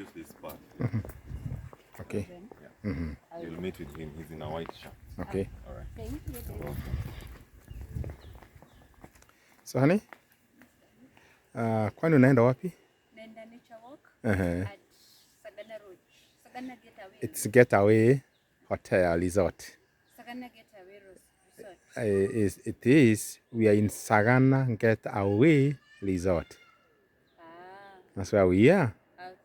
use this part. Okay. Yeah. You'll meet with him. He's in a white shirt. Okay. All right. Thank you. You're welcome. So honey, kwani unaenda wapi? Naenda nature walk At Sagana Road. Sagana Getaway. It's Getaway Hotel Resort. Sagana Getaway Resort. It is. We are in Sagana Getaway Resort. That's where we are. Okay.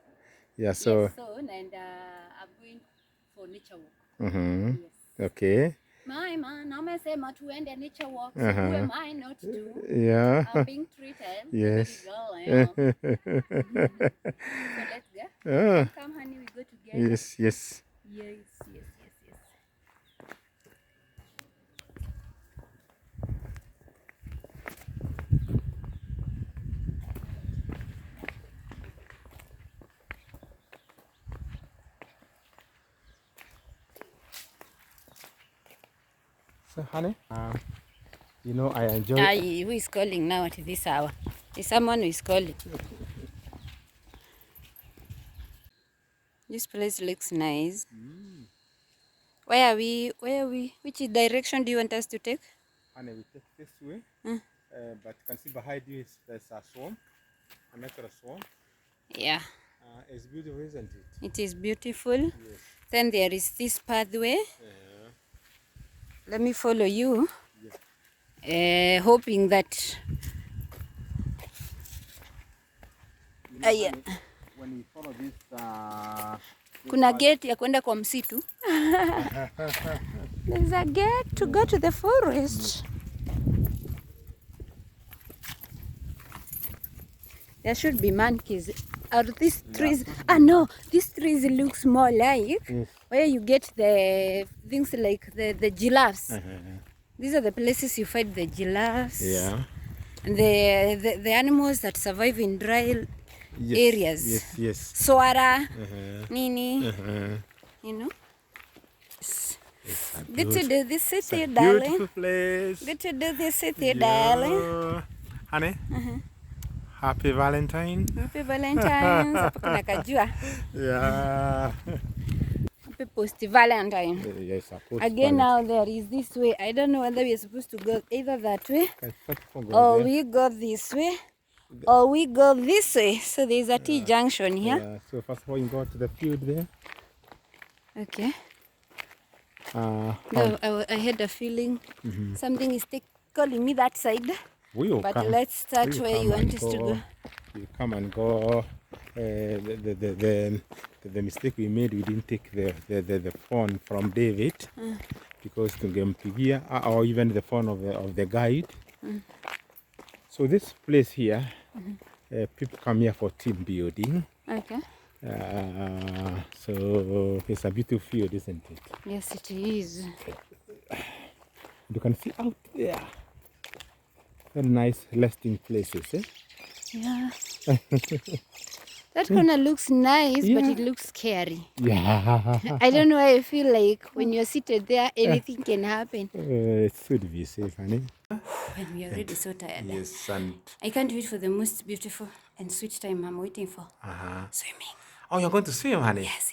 Yeah. So. Yes, so and I'm going for nature walk. Yes. Okay. My man, now I say tuende nature walk. So who am I not to? Yeah. I'm being treated. Yes. Girl, so let's go. Come, honey, we go together. Yes. Yes. Yes. So honey, you know I enjoy. Who is calling now at this hour? Is someone who is calling? This place looks nice. Where are we? Which direction do you want us to take? Honey, we take this way. But you can see behind you there's a swamp, a natural swamp. Yeah. It's beautiful, isn't it? It is beautiful. Yes. Then there is this pathway. Let me follow you. Yeah. Hoping that. When we follow this, kuna gate ya kwenda kwa msitu. There's a gate to go to the forest. There should be monkeys. Are these trees? No, these trees looks more like where you get the things like the giraffes. These are the places you find the giraffes. Yeah. And the animals that survive in dry areas. Yes. Swara, nini, you know. Good to do this city, darling. Beautiful place. Good to do this city, darling. Honey, happy Valentine. Happy Valentine's. Hapa kuna kajua. Yeah. Happy post Valentine. Yes, Again, now there is this way. I don't know whether we are supposed to go either that way, or we go this way, or we go this way. So there is a T junction here. Yeah. So first of all, you go to the field there. Okay. No, I had a feeling something is calling me that side. But let's start where you want us to go. You come and go. The mistake we made, we didn't take the phone from David because tungempigia or even the phone of the guide. So this place here, people come here for team building. Okay. So it's a beautiful field, isn't it? Yes, it is. You can see out there. Very nice resting places, eh? Yeah. That corner looks nice, but it looks scary. Yeah. I don't know why I feel like when you're seated there, anything can happen. It should be safe, honey. When we are already so tired. Yes, and I can't wait for the most beautiful and sweet time I'm waiting for. Swimming. oh, you're going to swim, honey? Yes.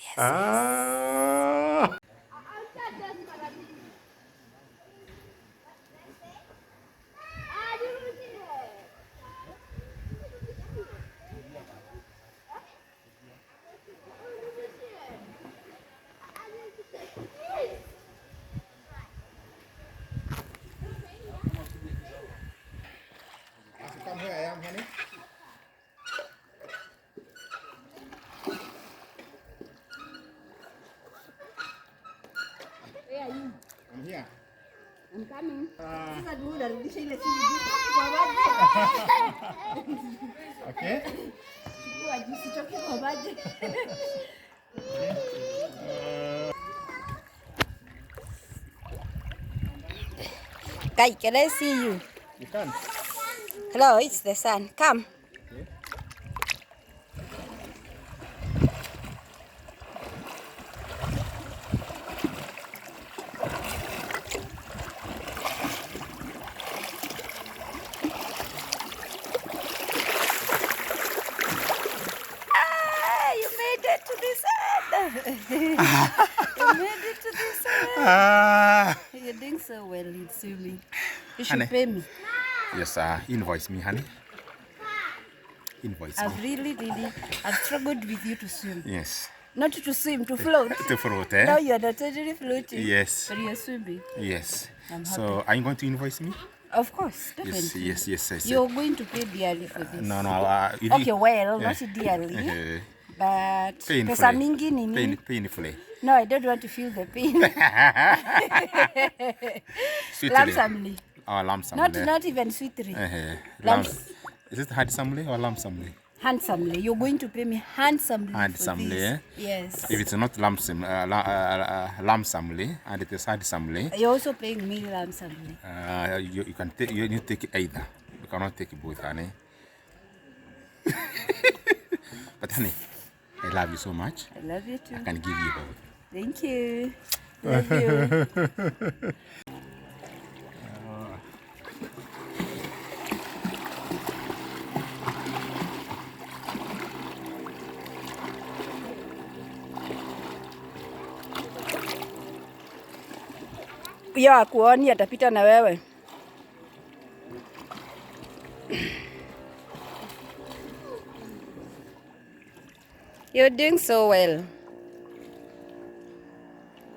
Come here, I am, honey. Where are you? I'm here. I'm coming. Okay. Guy, can I see you? You can. Hello, it's the sun. Come. Okay. You made it. You made it to this one. Ah. You're doing so well in swimming. You should Honey. pay me. Yes, invoice me, honey. Invoice I've me. really, I've struggled with you to swim. Yes. Not to swim, to float. To float, eh? Now you're not totally floating. Yes. But you're swimming. Yes. I'm So, are you going to invoice me? Of course, definitely. Yes. You're going to pay dearly for this. No. Okay, well, not dearly. But pesa mingi ni nini? Painfully. No, I don't want to feel the pain. Lamsamly. Oh, lamsamly. Not even sweetly. Is it handsomely or lamsamely? Handsomely. You're going to pay me handsomely. Handsomely, for this. eh? Yes. If it's not lamsamely and it is handsomely, You're also paying me handsomely. you can take. You need to take either. You cannot take both, honey. But honey, I love you so much. I love you too. I can give you both. Thank you. Love you. Huyo akuoni atapita na wewe. You're doing so well.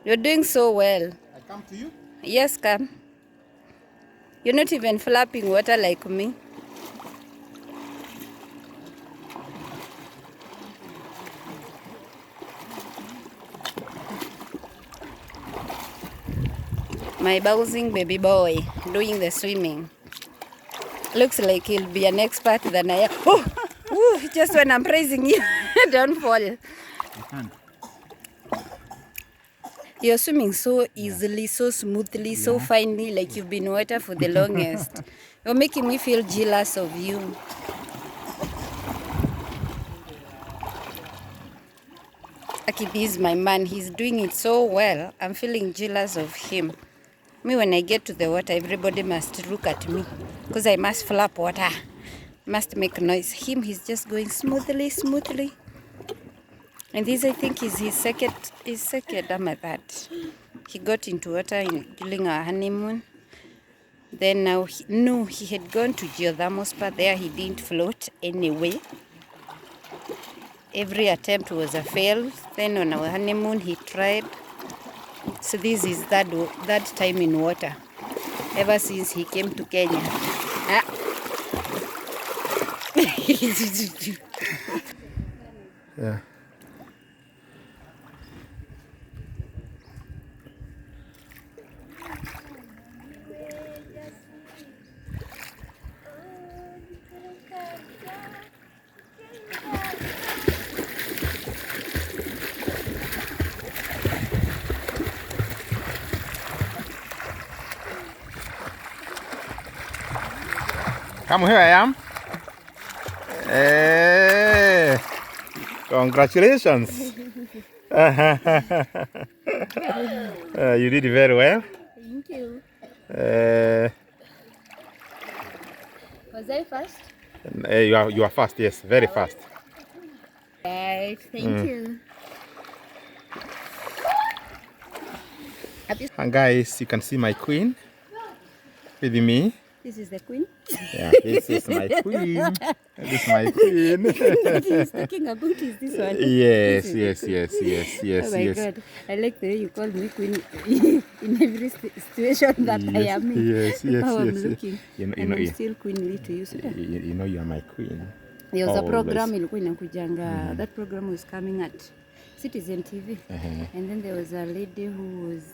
You're doing so well. I come to you? Yes, come. You're not even flapping water like me. My bouncing baby boy doing the swimming. Looks like he'll be an expert than I am. Oh, woo, just when I'm praising you, don't fall. You're swimming so easily, so smoothly, so finely, like you've been water for the longest. You're making me feel jealous of you. Aki, this is my man. He's doing it so well. I'm feeling jealous of him. Me, when I get to the water, everybody must look at me because I must flap water. Must make noise. Him, he's just going smoothly. And this, I think, is his second third. He got into water during our honeymoon. Then now, he had gone to geothermal spa. There, he didn't float anyway. Every attempt was a fail. Then on our honeymoon, he tried. So this is that time in water. Ever since he came to Kenya. Yeah. Come here, I am. Hey, congratulations. You did very well. Thank you. Was I fast? You are fast, yes, very fast. Right, thank you. And guys, you can see my queen with me. This is the queen. Yeah, this is my queen. This is my queen. That he's talking about is this one. Yes. Oh my God, I like the way you call me queen in every situation that I am in. Yes. How I'm looking. I'm still queenly to you. You know you are my queen. There was a Always. program ilikuwa inakujanga. That program was coming at Citizen TV. And then there was a lady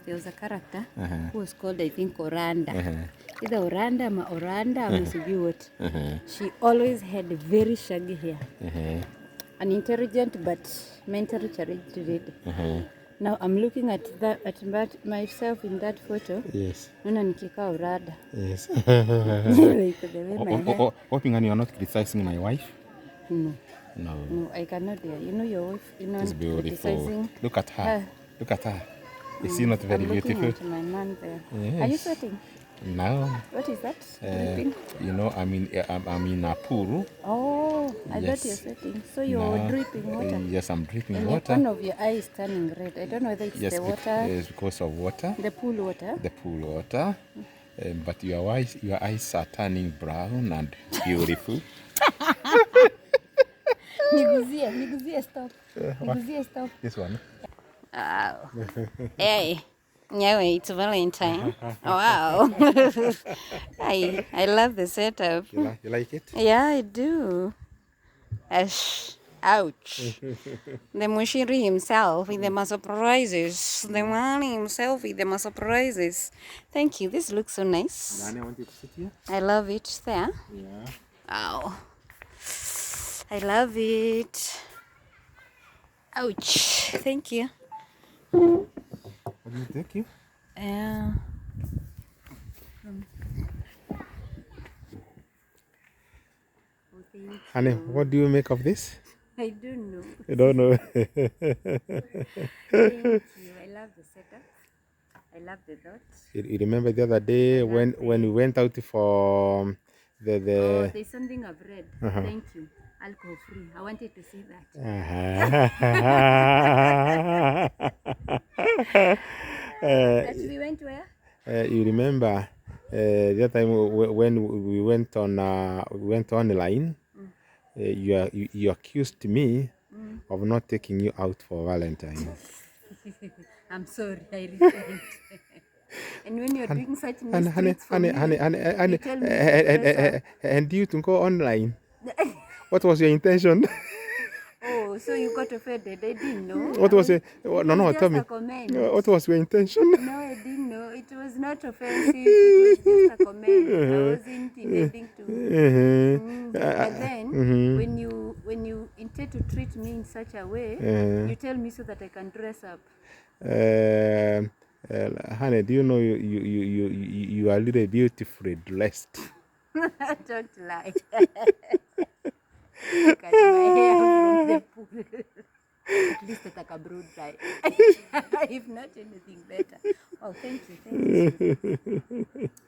there was a character who was called, I think, Oranda. Either Oranda or Oranda, I sijui what. She always had very shaggy hair. An intelligent but mentally challenged lady. Now I'm looking at myself in that photo. Yes. Naona nikikaa Oranda. Yes. Like the way my hair. Hoping you are not criticizing my wife? No. No. I cannot dare. You know your wife, It's beautiful. criticizing. Look at her. Look at her. Is she not very I'm beautiful? looking at my man there. Yes. Are you sweating? Now, What is that? Dripping? you know, I'm in a pool. Oh, I Yes. thought you're sweating. So you're Now, dripping water. yes, I'm dripping And water. one of your eyes turning red. I don't know whether it's Yes, the water, it's because of water. the pool water. The pool water. But your eyes are turning brown and beautiful. Niguzie, stop. Niguzie, stop. This one. Wow. Hey. Yeah, it's Valentine. Wow. I love the setup. You like it? Yeah, I do. Ash. Ouch. The Mushiri himself with the muscle prizes. The man himself with the muscle prizes. Thank you. This looks so nice. Nani, I want you to sit here. I love it there. Yeah. Wow. I love it. Ouch. Thank you. What do you think? You? Honey, what do you make of this? I don't know. You don't know. Thank you. I love the setup. I love the dots. You remember the other day when we went out for the Oh, there's something I've read. Thank you. Alcohol free. I wanted to see that. That we went where? You remember the other time when we went online, you accused me of not taking you out for Valentine. I'm sorry, I repent. And when you're doing such nice treats for me, you tell me to dress up. And you to go online. What was your intention? Oh, so you got offended. I didn't know. What was it? No, Just tell me. a comment. What was your intention? No, I didn't know. It was not offensive. It was just a comment. I wasn't intending to. But then, when you intend to treat me in such a way, you tell me so that I can dress up. Honey, do you know you are really beautifully dressed? Don't lie. Look at my hair from the pool. At least it's like a broad dye. If not anything better. Oh, thank you.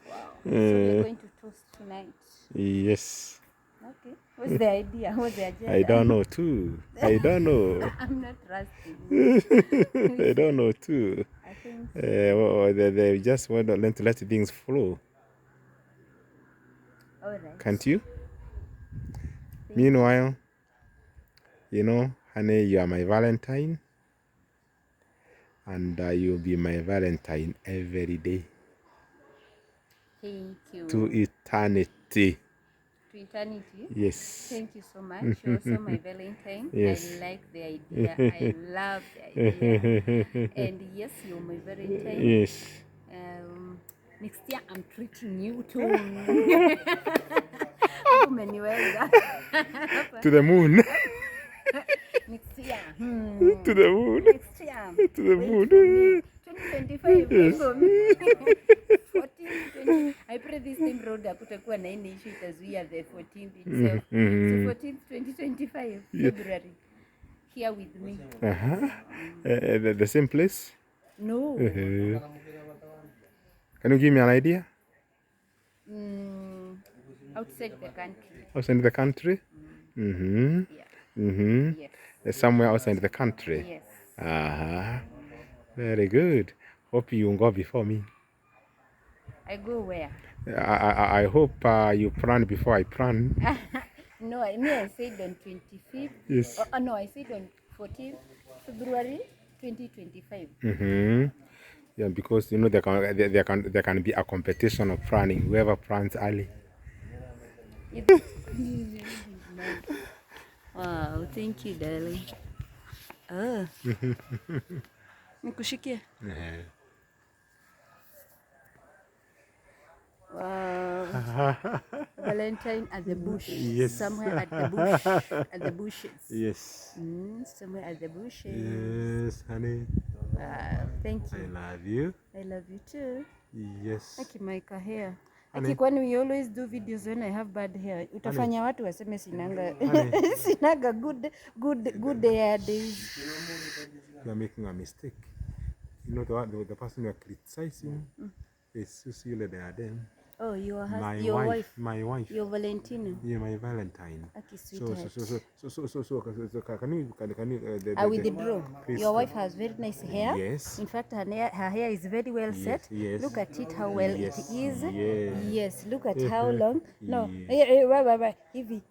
Wow. So we're going to toast tonight. Yes. Okay. What's the idea? What's the agenda? I don't know too. I don't know. I'm not trusting. I don't know too. I think They just want to learn to let things flow. all right. Can't you? Meanwhile, you know, honey, you are my Valentine. And you'll be my Valentine every day. Thank you. To eternity. To eternity? Yes. Thank you so much. You're also my Valentine. Yes. I like the idea. I love the idea. And yes, you're my Valentine. Yes. Next year, I'm treating you too. To the moon. Next year. To the moon. Next year. To the moon. 2025. Yes. 14, 20. I pray this time road hakutakuwa na any issue itazuia the 14th itself. So 14th, 2025, February. Here with me. The same place? No. Can you give me an idea? Outside the country. Outside the country? Yes. Somewhere outside the country? Yes. Very good. Hope you go before me. I go where? I hope you plan before I plan. No, I said on 25th. Yes. No, I said on 14th February 2025. Yeah, because you know there can be a competition of planning. Whoever plans early. Wow, thank you, darling. Nikushikie. Wow. Valentine at the bush. Yes. Somewhere at the bush. At the bushes. Yes. Somewhere at the bushes. Yes, honey. Thank you. I love you. I love you too. Yes. Aki my hair. Aki kwani we always do videos when I have bad hair. Utafanya watu waseme sinanga sinaga good hair days. You are making a mistake. You know the person you are criticizing It's Suzie Yule Diadem. Oh, your My wife. My wife. Your Valentino. Yeah, my Valentine. Okay, So sweetheart. can you I withdraw. please, Your wife has very nice hair. Yes. In fact, her hair is very well set. Yes. Look at it, how well Yes, it is. yes. Yes, look at how long. No, Yes. bye. Evie.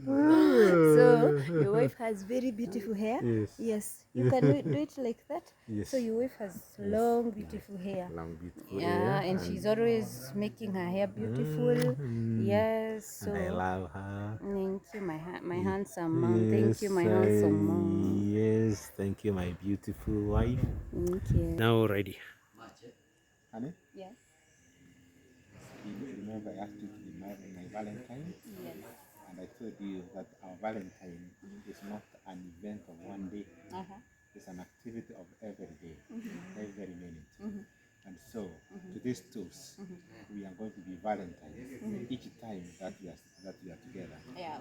So your wife has very beautiful hair. Yes. Yes, you can do it like that. Yes. So your wife has long, beautiful hair. Long, beautiful Yeah, hair, and she's always making her hair beautiful. Yes. So and I love her. thank you, my handsome mom. Thank you, my handsome mom. Yes, thank you, my beautiful wife. Thank you. Now ready. Honey? Yes. You remember I asked you to be my Valentine? Yes. And I told you that our Valentine is not an event of one day. It's an activity of every day, every minute. And so, to these tools, we are going to be Valentines each time that we are together. Yeah.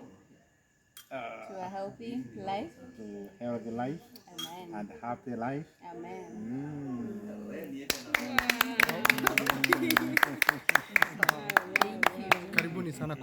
To a healthy life. To healthy life. Amen. And happy life. Amen. Karibuni sana,